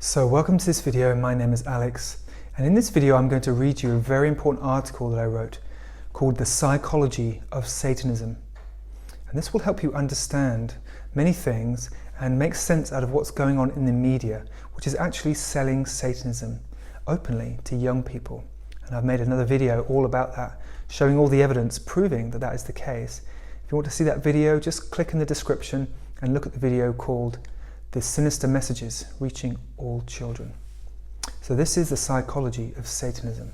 So welcome to this video. My name is Alex, and in this video I'm going to read you a very important article that I wrote called The Psychology of Satanism. And this will help you understand many things and make sense out of what's going on in the media, which is actually selling Satanism openly to young people. And I've made another video all about that, showing all the evidence proving that that is the case. If you want to see that video, just click in the description and look at the video called The Sinister Messages Reaching All Children. So this is the psychology of Satanism.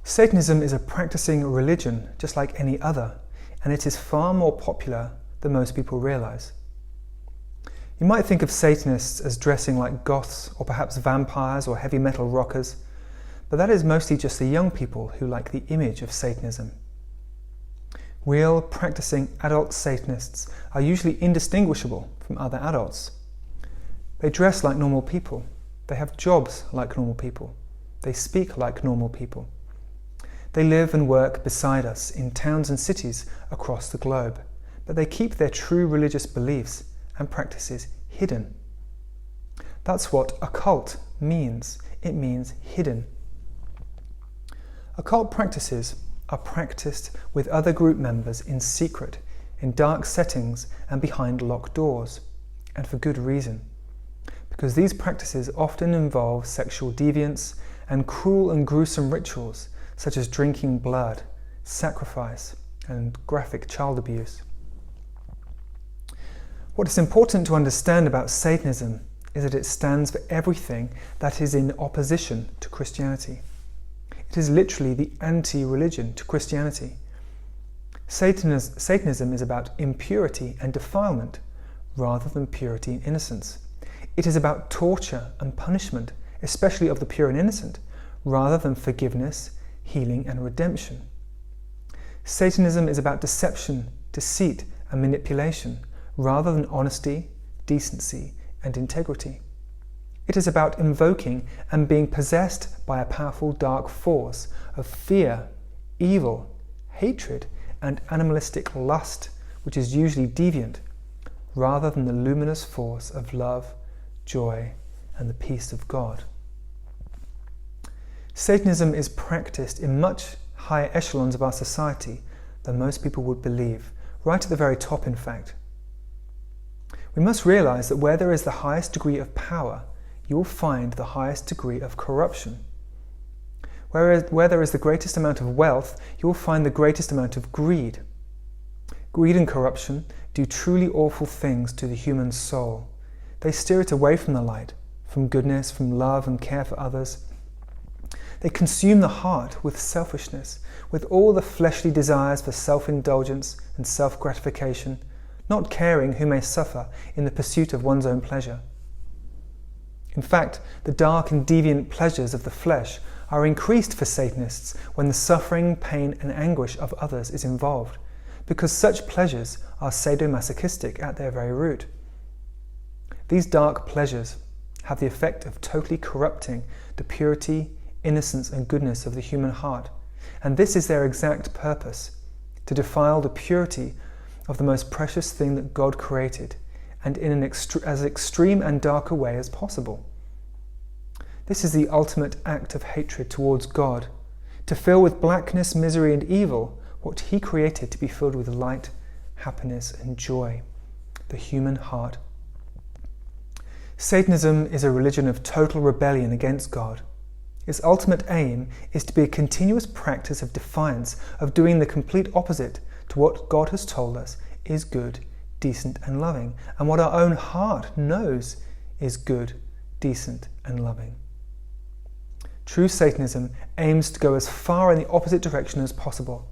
Satanism is a practicing religion just like any other, and it is far more popular than most people realize. You might think of Satanists as dressing like goths or perhaps vampires or heavy metal rockers, but that is mostly just the young people who like the image of Satanism. Real, practicing adult Satanists are usually indistinguishable from other adults. They dress like normal people. They have jobs like normal people. They speak like normal people. They live and work beside us in towns and cities across the globe, but they keep their true religious beliefs and practices hidden. That's what occult means. It means hidden. Occult practices are practiced with other group members in secret, in dark settings and behind locked doors, and for good reason. Because these practices often involve sexual deviance and cruel and gruesome rituals such as drinking blood, sacrifice, and graphic child abuse. What is important to understand about Satanism is that it stands for everything that is in opposition to Christianity. It is literally the anti-religion to Christianity. Satanism is about impurity and defilement rather than purity and innocence. It is about torture and punishment, especially of the pure and innocent, rather than forgiveness, healing and redemption. Satanism is about deception, deceit and manipulation, rather than honesty, decency and integrity. It is about invoking and being possessed by a powerful dark force of fear, evil, hatred, and animalistic lust, which is usually deviant, rather than the luminous force of love, joy, and the peace of God. Satanism is practiced in much higher echelons of our society than most people would believe, right at the very top, in fact. We must realize that where there is the highest degree of power, you will find the highest degree of corruption. Where there is the greatest amount of wealth, you will find the greatest amount of greed. Greed and corruption do truly awful things to the human soul. They steer it away from the light, from goodness, from love and care for others. They consume the heart with selfishness, with all the fleshly desires for self-indulgence and self-gratification, not caring who may suffer in the pursuit of one's own pleasure. In fact, the dark and deviant pleasures of the flesh are increased for Satanists when the suffering, pain and anguish of others is involved, because such pleasures are sadomasochistic at their very root. These dark pleasures have the effect of totally corrupting the purity, innocence and goodness of the human heart, and this is their exact purpose, to defile the purity of the most precious thing that God created, and in an as extreme and dark a way as possible. This is the ultimate act of hatred towards God, to fill with blackness, misery and evil what He created to be filled with light, happiness and joy, the human heart. Satanism is a religion of total rebellion against God. Its ultimate aim is to be a continuous practice of defiance, of doing the complete opposite to what God has told us is good, decent and loving, and what our own heart knows is good, decent and loving. True Satanism aims to go as far in the opposite direction as possible,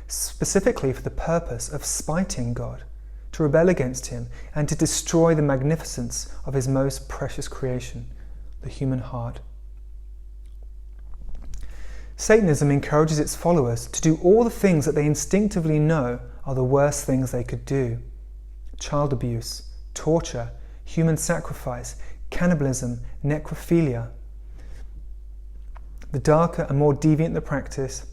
specifically for the purpose of spiting God, to rebel against Him and to destroy the magnificence of His most precious creation, the human heart. Satanism encourages its followers to do all the things that they instinctively know are the worst things they could do. Child abuse, torture, human sacrifice, cannibalism, necrophilia. The darker and more deviant the practice,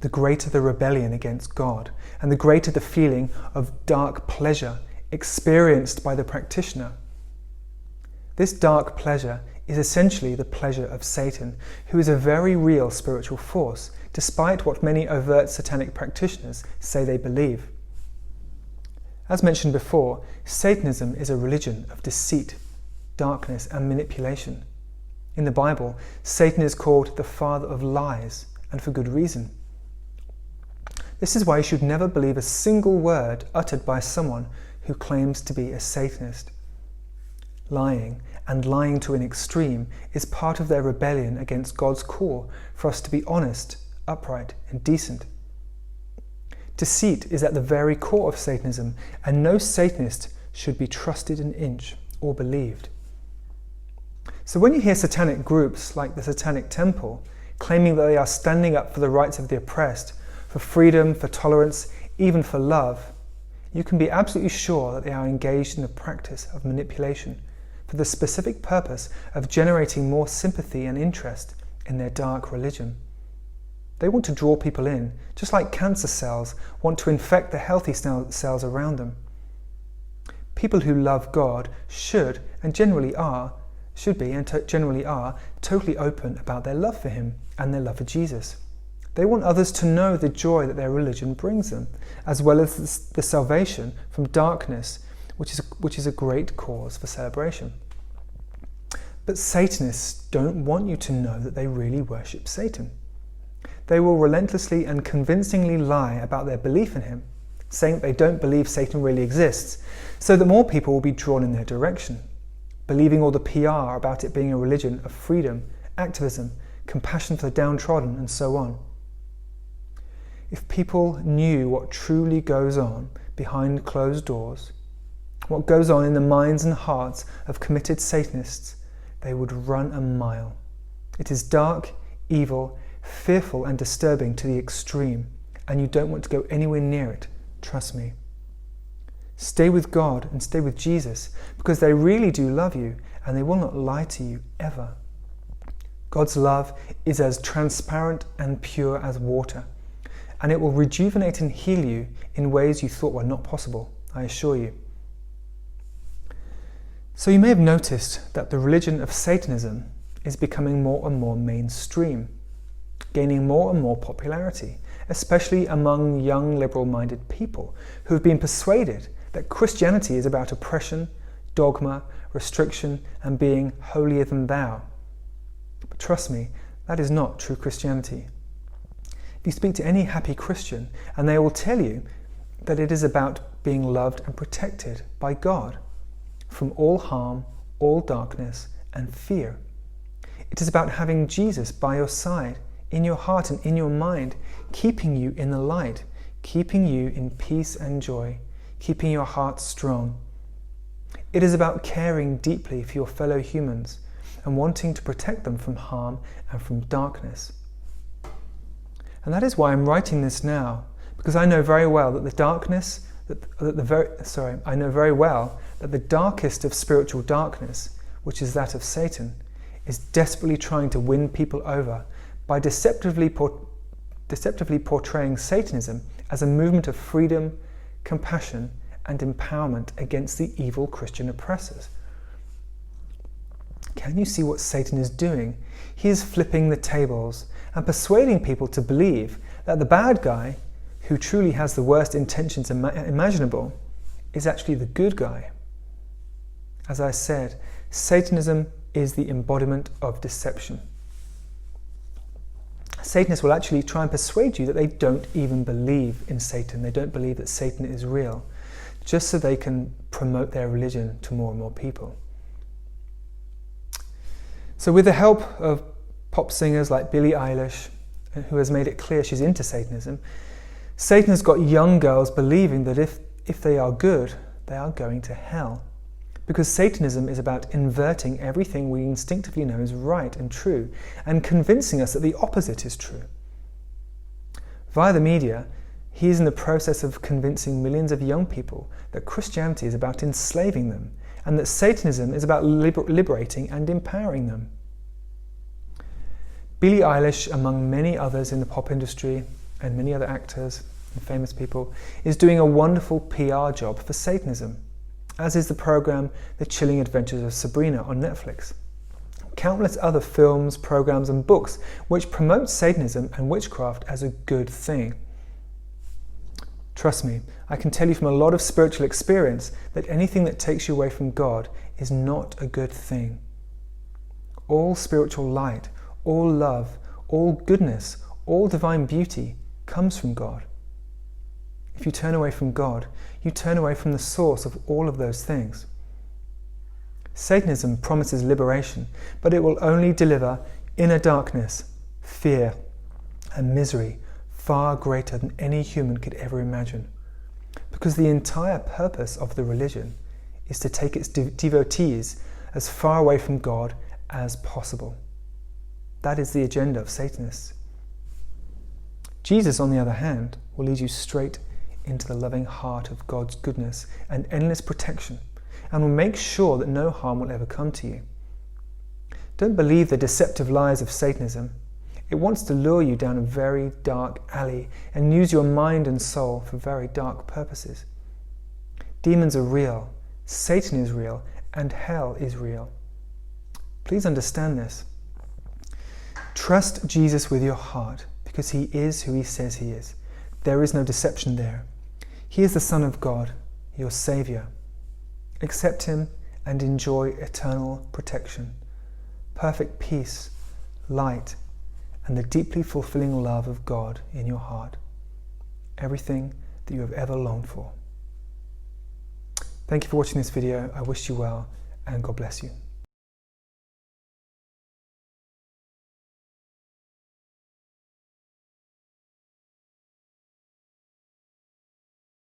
the greater the rebellion against God, and the greater the feeling of dark pleasure experienced by the practitioner. This dark pleasure is essentially the pleasure of Satan, who is a very real spiritual force, despite what many overt satanic practitioners say they believe. As mentioned before, Satanism is a religion of deceit, darkness, and manipulation. In the Bible, Satan is called the father of lies, and for good reason. This is why you should never believe a single word uttered by someone who claims to be a Satanist. Lying, and lying to an extreme, is part of their rebellion against God's call for us to be honest, upright, and decent. Deceit is at the very core of Satanism, and no Satanist should be trusted an inch or believed. So when you hear satanic groups like the Satanic Temple claiming that they are standing up for the rights of the oppressed, for freedom, for tolerance, even for love, you can be absolutely sure that they are engaged in the practice of manipulation for the specific purpose of generating more sympathy and interest in their dark religion. They want to draw people in, just like cancer cells want to infect the healthy cells around them. People who love God should be and generally are totally open about their love for Him and their love for Jesus. They want others to know the joy that their religion brings them, as well as the salvation from darkness, which is a great cause for celebration. But Satanists don't want you to know that they really worship Satan. They will relentlessly and convincingly lie about their belief in him, saying that they don't believe Satan really exists, so that more people will be drawn in their direction, believing all the PR about it being a religion of freedom, activism, compassion for the downtrodden, and so on. If people knew what truly goes on behind closed doors, what goes on in the minds and hearts of committed Satanists, they would run a mile. It is dark, evil, fearful, and disturbing to the extreme, and you don't want to go anywhere near it, trust me. Stay with God and stay with Jesus, because they really do love you, and they will not lie to you ever. God's love is as transparent and pure as water, and it will rejuvenate and heal you in ways you thought were not possible, I assure you. So you may have noticed that the religion of Satanism is becoming more and more mainstream, gaining more and more popularity, especially among young liberal-minded people who have been persuaded that Christianity is about oppression, dogma, restriction, and being holier than thou. But trust me, that is not true Christianity. If you speak to any happy Christian, and they will tell you that it is about being loved and protected by God from all harm, all darkness, and fear. It is about having Jesus by your side, in your heart and in your mind, keeping you in the light, keeping you in peace and joy, keeping your heart strong. It is about caring deeply for your fellow humans and wanting to protect them from harm and from darkness. And that is why I'm writing this now, because I know very well that the darkest of spiritual darkness, which is that of Satan, is desperately trying to win people over by deceptively portraying Satanism as a movement of freedom, compassion, and empowerment against the evil Christian oppressors. Can you see what Satan is doing? He is flipping the tables and persuading people to believe that the bad guy, who truly has the worst intentions imaginable, is actually the good guy. As I said, Satanism is the embodiment of deception. Satanists will actually try and persuade you that they don't even believe in Satan. They don't believe that Satan is real, just so they can promote their religion to more and more people. So with the help of pop singers like Billie Eilish, who has made it clear she's into Satanism, Satan has got young girls believing that if they are good, they are going to hell. Because Satanism is about inverting everything we instinctively know is right and true, and convincing us that the opposite is true. Via the media, he is in the process of convincing millions of young people that Christianity is about enslaving them, and that Satanism is about liberating and empowering them. Billie Eilish, among many others in the pop industry, and many other actors and famous people, is doing a wonderful PR job for Satanism. as is the program The Chilling Adventures of Sabrina on Netflix. Countless other films, programs and books which promote Satanism and witchcraft as a good thing. Trust me, I can tell you from a lot of spiritual experience that anything that takes you away from God is not a good thing. All spiritual light, all love, all goodness, all divine beauty comes from God. If you turn away from God, you turn away from the source of all of those things. Satanism promises liberation, but it will only deliver inner darkness, fear, and misery far greater than any human could ever imagine. Because the entire purpose of the religion is to take its devotees as far away from God as possible. That is the agenda of Satanists. Jesus, on the other hand, will lead you straight into the loving heart of God's goodness and endless protection, and will make sure that no harm will ever come to you. Don't believe the deceptive lies of Satanism. It wants to lure you down a very dark alley and use your mind and soul for very dark purposes. Demons are real, Satan is real, and hell is real. Please understand this. Trust Jesus with your heart, because he is who he says he is. There is no deception there. He is the Son of God, your Saviour. Accept him and enjoy eternal protection, perfect peace, light, and the deeply fulfilling love of God in your heart. Everything that you have ever longed for. Thank you for watching this video. I wish you well, and God bless you.